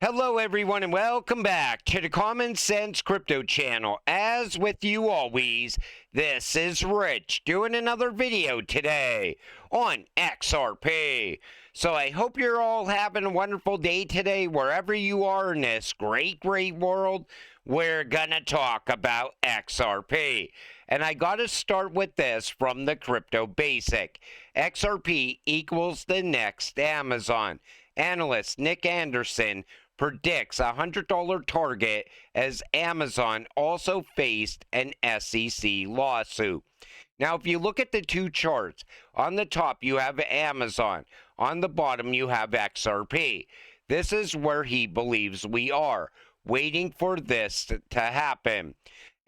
Hello, everyone, and welcome back to the Common Sense Crypto channel. As with you always, this is Rich doing another video today on XRP. So I hope you're all having a wonderful day today, wherever you are in this great world. We're gonna talk about XRP. And I gotta start with this from the Crypto Basic. XRP equals the next Amazon. Analyst Nick Anderson predicts a $100 target as Amazon also faced an SEC lawsuit. Now, if you look at the two charts, on the top you have Amazon, on the bottom you have XRP. This is where he believes we are, waiting for this to happen.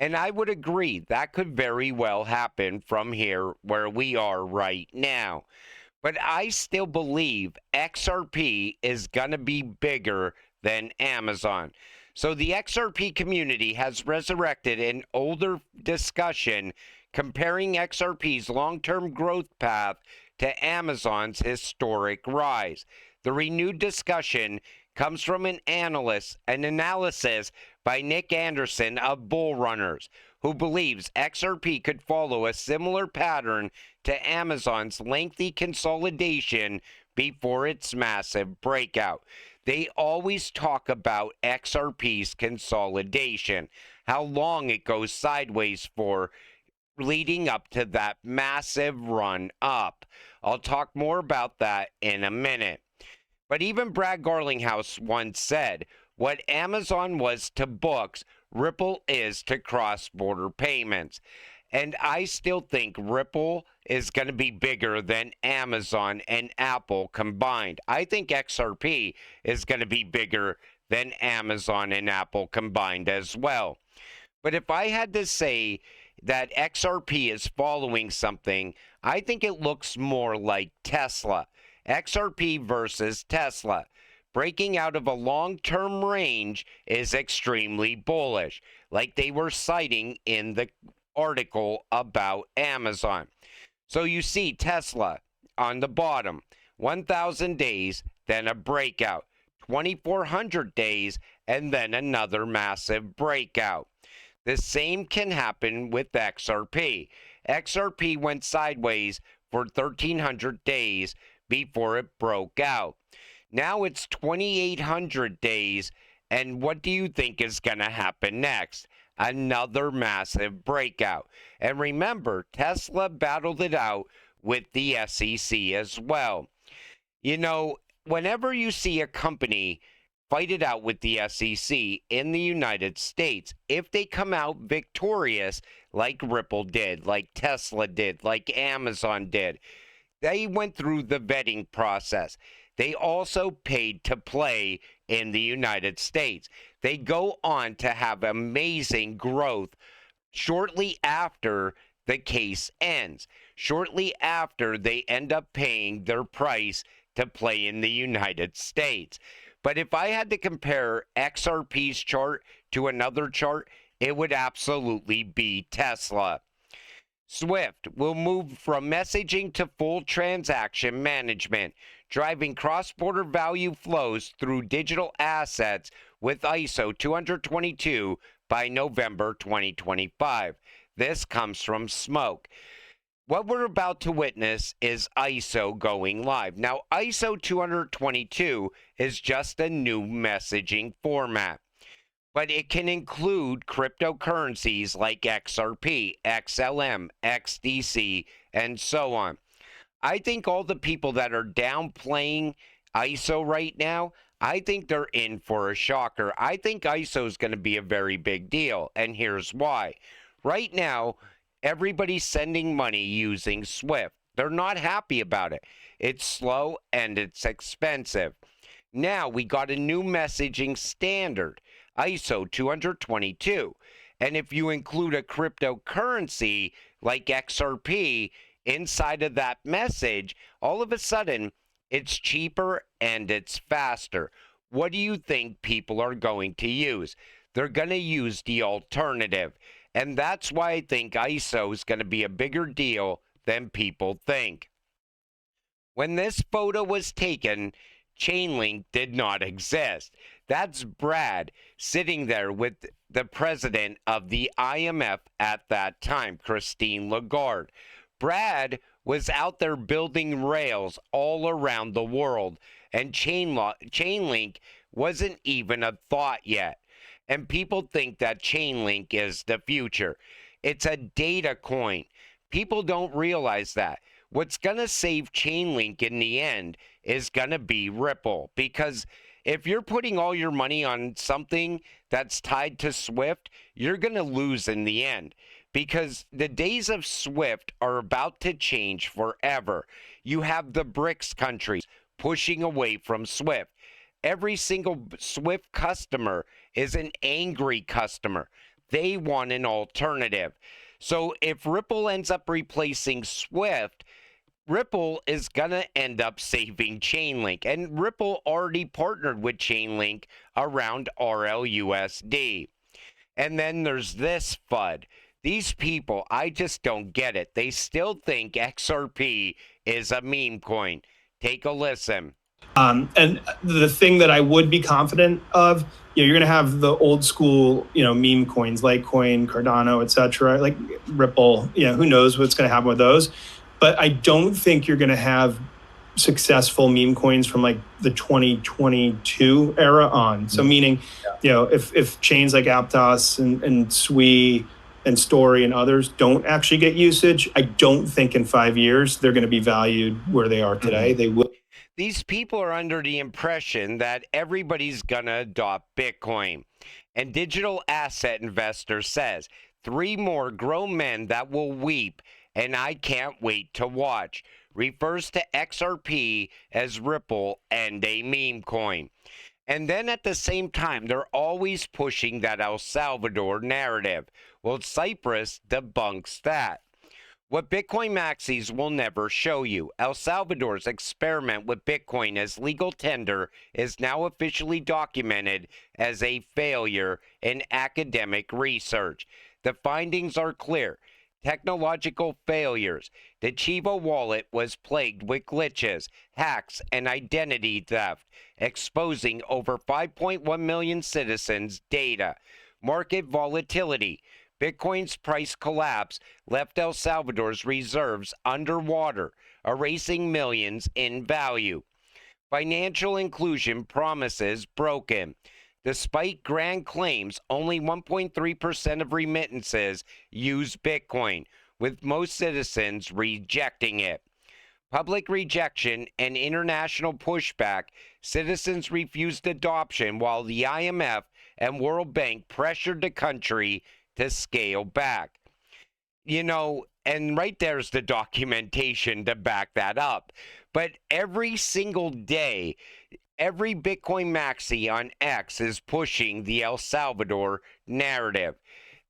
And I would agree that could very well happen from here where we are right now. But I still believe XRP is going to be bigger than Amazon. So the XRP community has resurrected an older discussion comparing XRP's long-term growth path to Amazon's historic rise. The renewed discussion comes from an analysis by Nick Anderson of Bull Runners, who believes XRP could follow a similar pattern to Amazon's lengthy consolidation before its massive breakout. They always talk about XRP's consolidation, how long it goes sideways for, leading up to that massive run up. I'll talk more about that in a minute. But even Brad Garlinghouse once said, what Amazon was to books, Ripple is to cross-border payments. And I still think Ripple is going to be bigger than Amazon and Apple combined. I think XRP is going to be bigger than Amazon and Apple combined as well. But if I had to say that XRP is following something, I think it looks more like Tesla. XRP versus Tesla. Breaking out of a long-term range is extremely bullish, like they were citing in the article about Amazon. So you see Tesla on the bottom, 1,000 days, then a breakout, 2,400 days, and then another massive breakout. The same can happen with XRP. XRP went sideways for 1,300 days before it broke out. Now it's 2,800 days, and what do you think is going to happen next? Another massive breakout. And remember, Tesla battled it out with the SEC as well. You know, whenever you see a company fight it out with the SEC in the United States, if they come out victorious like Ripple did, like Tesla did, like Amazon did, they went through the vetting process. They also paid to play in the United States. They go on to have amazing growth shortly after the case ends, shortly after they end up paying their price to play in the United States. But if I had to compare XRP's chart to another chart, it would absolutely be Tesla. Swift will move from messaging to full transaction management, driving cross-border value flows through digital assets with ISO 222 by November 2025. This comes from Smoke. What we're about to witness is ISO going live. Now, ISO 222 is just a new messaging format, but it can include cryptocurrencies like XRP, XLM, XDC, and so on. I think all the people that are downplaying ISO right now, I think they're in for a shocker. I think ISO is going to be a very big deal, and here's why. Right now, everybody's sending money using Swift. They're not happy about it. It's slow and it's expensive. Now we got a new messaging standard, ISO 222. And if you include a cryptocurrency like XRP inside of that message, all of a sudden it's cheaper and it's faster. What do you think people are going to use? They're going to use the alternative. And that's why I think ISO is going to be a bigger deal than people think. When this photo was taken Chainlink did not exist. That's Brad sitting there with the president of the IMF at that time, Christine Lagarde. Brad was out there building rails all around the world, and Chainlink wasn't even a thought yet. And people think that Chainlink is the future. It's a data coin. People don't realize that. What's going to save Chainlink in the end is going to be Ripple. Because if you're putting all your money on something that's tied to Swift, you're going to lose in the end. Because the days of Swift are about to change forever. You have the BRICS countries pushing away from Swift. Every single Swift customer is an angry customer. They want an alternative. So if Ripple ends up replacing Swift, Ripple is going to end up saving Chainlink. And Ripple already partnered with Chainlink around RLUSD. And then there's this FUD. These people, I just don't get it. They still think XRP is a meme coin. Take a listen. And the thing that I would be confident of, you're going to have the old school, meme coins, Litecoin, Cardano, etc., like Ripple. Who knows what's going to happen with those? But I don't think you're going to have successful meme coins from like the 2022 era on. So meaning, if chains like Aptos and Sui and Story and others don't actually get usage, I don't think in 5 years they're going to be valued where they are today. They will. These people are under the impression that everybody's going to adopt Bitcoin. And Digital Asset Investor says 3 more grown men that will weep, and I can't wait to watch. Refers to XRP as Ripple and a meme coin. And then at the same time, they're always pushing that El Salvador narrative. Well, Cyprus debunks that. What Bitcoin maxis will never show you. El Salvador's experiment with Bitcoin as legal tender is now officially documented as a failure in academic research. The findings are clear. Technological failures. The Chivo wallet was plagued with glitches, hacks, and identity theft, exposing over 5.1 million citizens' data. Market volatility. Bitcoin's price collapse left El Salvador's reserves underwater, erasing millions in value. Financial inclusion promises broken. Despite grand claims, only 1.3% of remittances use Bitcoin, with most citizens rejecting it. Public rejection and international pushback, citizens refused adoption while the IMF and World Bank pressured the country to scale back. And right there's the documentation to back that up. But every single day, every Bitcoin maxi on X is pushing the El Salvador narrative.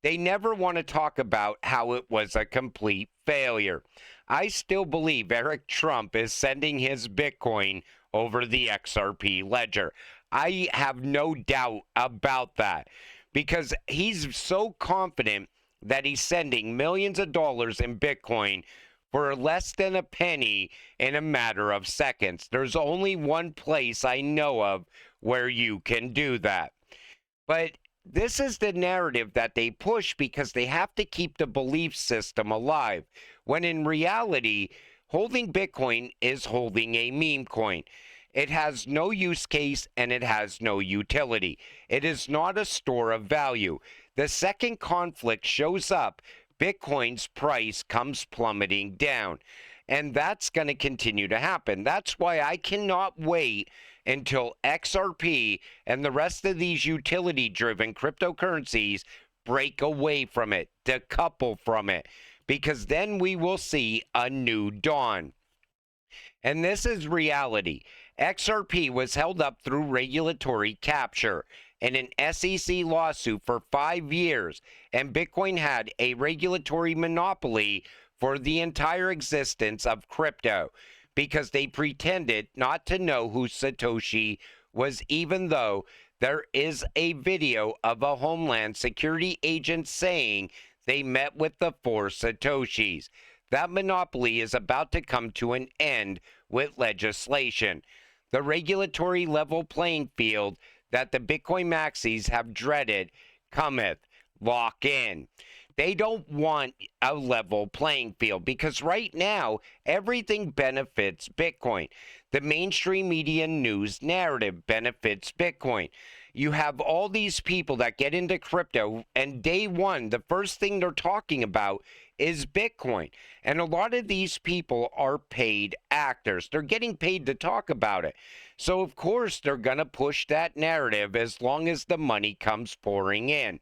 They never want to talk about how it was a complete failure. I still believe Eric Trump is sending his Bitcoin over the XRP ledger. I have no doubt about that, because he's so confident that he's sending millions of dollars in Bitcoin for less than a penny in a matter of seconds. There's only one place I know of where you can do that. But this is the narrative that they push because they have to keep the belief system alive, when in reality, holding Bitcoin is holding a meme coin. It has no use case and it has no utility. It is not a store of value. The second conflict shows up, Bitcoin's price comes plummeting down. And that's going to continue to happen. That's why I cannot wait until XRP and the rest of these utility-driven cryptocurrencies break away from it, decouple from it, because then we will see a new dawn. And this is reality. XRP was held up through regulatory capture in an SEC lawsuit for 5 years, and Bitcoin had a regulatory monopoly for the entire existence of crypto because they pretended not to know who Satoshi was, even though there is a video of a Homeland Security agent saying they met with the 4 Satoshis. That monopoly is about to come to an end with legislation. The regulatory level playing field that the Bitcoin maxis have dreaded cometh. Lock in. They don't want a level playing field because right now everything benefits Bitcoin. The mainstream media news narrative benefits Bitcoin. You have all these people that get into crypto, and day one, the first thing they're talking about is Bitcoin. And a lot of these people are paid actors. They're getting paid to talk about it. So, of course, they're going to push that narrative as long as the money comes pouring in.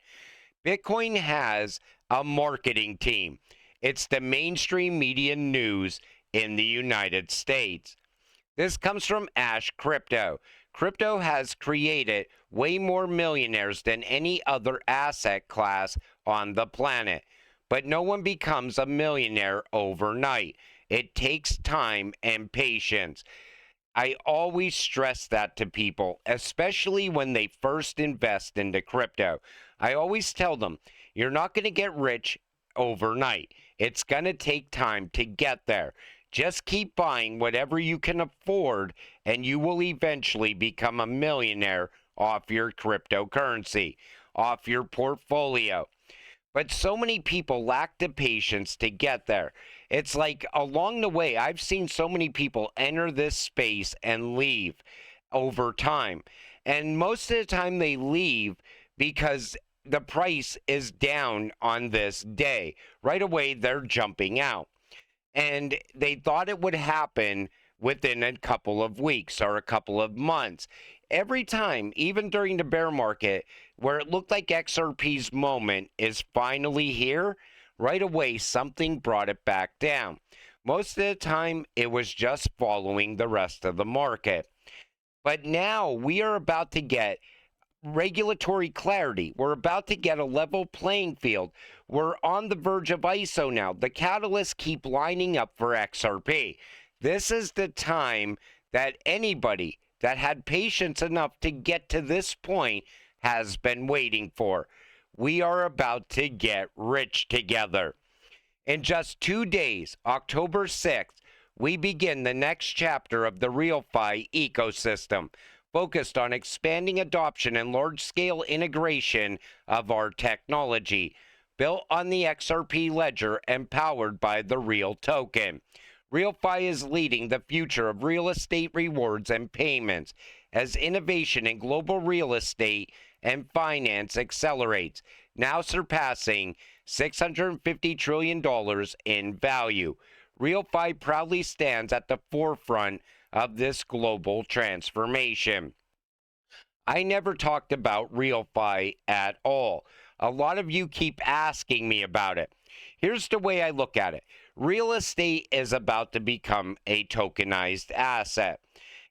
Bitcoin has a marketing team. It's the mainstream media news in the United States. This comes from Ash Crypto. Crypto has created way more millionaires than any other asset class on the planet. But no one becomes a millionaire overnight. It takes time and patience. I always stress that to people, especially when they first invest into crypto. I always tell them, you're not going to get rich overnight. It's going to take time to get there. Just keep buying whatever you can afford, and you will eventually become a millionaire off your cryptocurrency, off your portfolio. But so many people lack the patience to get there. It's like along the way, I've seen so many people enter this space and leave over time. And most of the time they leave because the price is down on this day. Right away, they're jumping out. And they thought it would happen within a couple of weeks or a couple of months. Every time, even during the bear market, where it looked like XRP's moment is finally here, right away something brought it back down. Most of the time, it was just following the rest of the market. But now we are about to get regulatory clarity. We're about to get a level playing field. We're on the verge of ISO now. The catalysts keep lining up for XRP. This is the time that anybody that had patience enough to get to this point has been waiting for. We are about to get rich together. In just 2 days, October 6th, we begin the next chapter of the RealFi ecosystem, focused on expanding adoption and large-scale integration of our technology, built on the XRP ledger and powered by the Real token. RealFi is leading the future of real estate rewards and payments as innovation in global real estate and finance accelerates, now surpassing $650 trillion in value. RealFi proudly stands at the forefront of this global transformation. I never talked about RealFi at all. A lot of you keep asking me about it. Here's the way I look at it. Real estate is about to become a tokenized asset.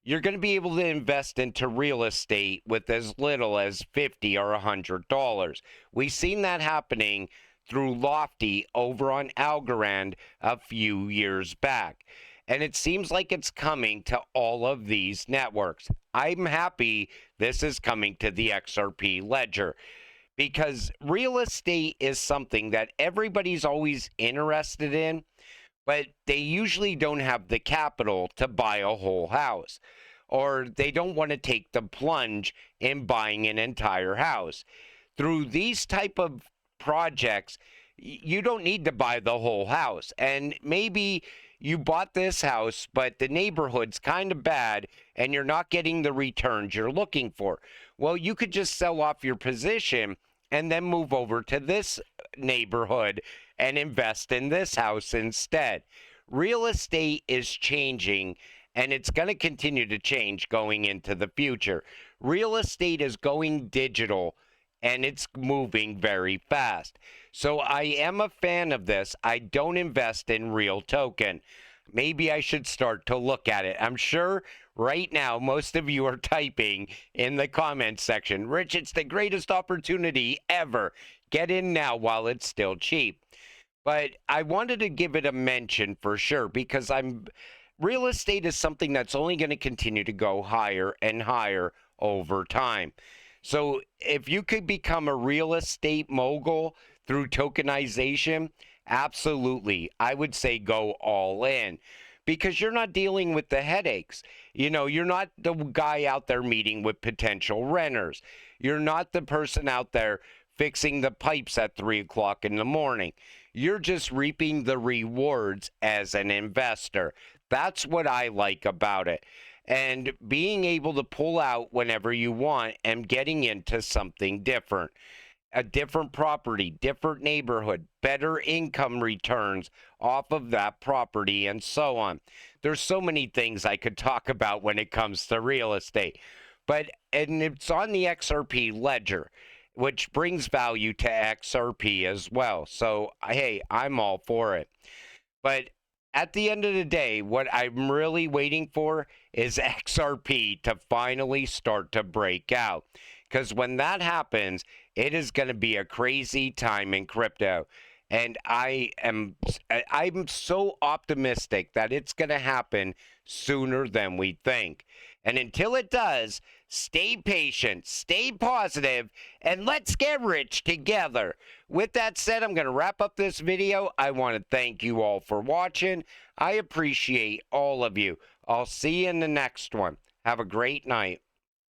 You're going to be able to invest into real estate with as little as $50 or $100. We've seen that happening through Lofty over on Algorand a few years back. And it seems like it's coming to all of these networks. I'm happy this is coming to the XRP ledger because real estate is something that everybody's always interested in, but they usually don't have the capital to buy a whole house, or they don't want to take the plunge in buying an entire house. Through these type of projects, you don't need to buy the whole house. And maybe you bought this house, but the neighborhood's kind of bad and you're not getting the returns you're looking for. Well, you could just sell off your position and then move over to this neighborhood and invest in this house instead. Real estate is changing, and it's going to continue to change going into the future. Real estate is going digital, and it's moving very fast. So I am a fan of this. I don't invest in Real token. Maybe I should start to look at it. I'm sure right now most of you are typing in the comments section, Rich, it's the greatest opportunity ever. Get in now while it's still cheap. But I wanted to give it a mention for sure because real estate is something that's only going to continue to go higher and higher over time. So if you could become a real estate mogul through tokenization, absolutely, I would say go all in. because you're not dealing with the headaches. You know, you're not the guy out there meeting with potential renters. You're not the person out there fixing the pipes at 3 o'clock in the morning. You're just reaping the rewards as an investor. That's what I like about it. And being able to pull out whenever you want and getting into something different. A different property, different neighborhood, better income returns off of that property, and so on. There's so many things I could talk about when it comes to real estate. And it's on the XRP ledger, which brings value to XRP as well. So, hey, I'm all for it. But at the end of the day, what I'm really waiting for is XRP to finally start to break out. Because when that happens, it is going to be a crazy time in crypto. And I'm so optimistic that it's going to happen sooner than we think. And until it does, stay patient, stay positive, and let's get rich together. With that said, I'm going to wrap up this video. I want to thank you all for watching. I appreciate all of you. I'll see you in the next one. Have a great night.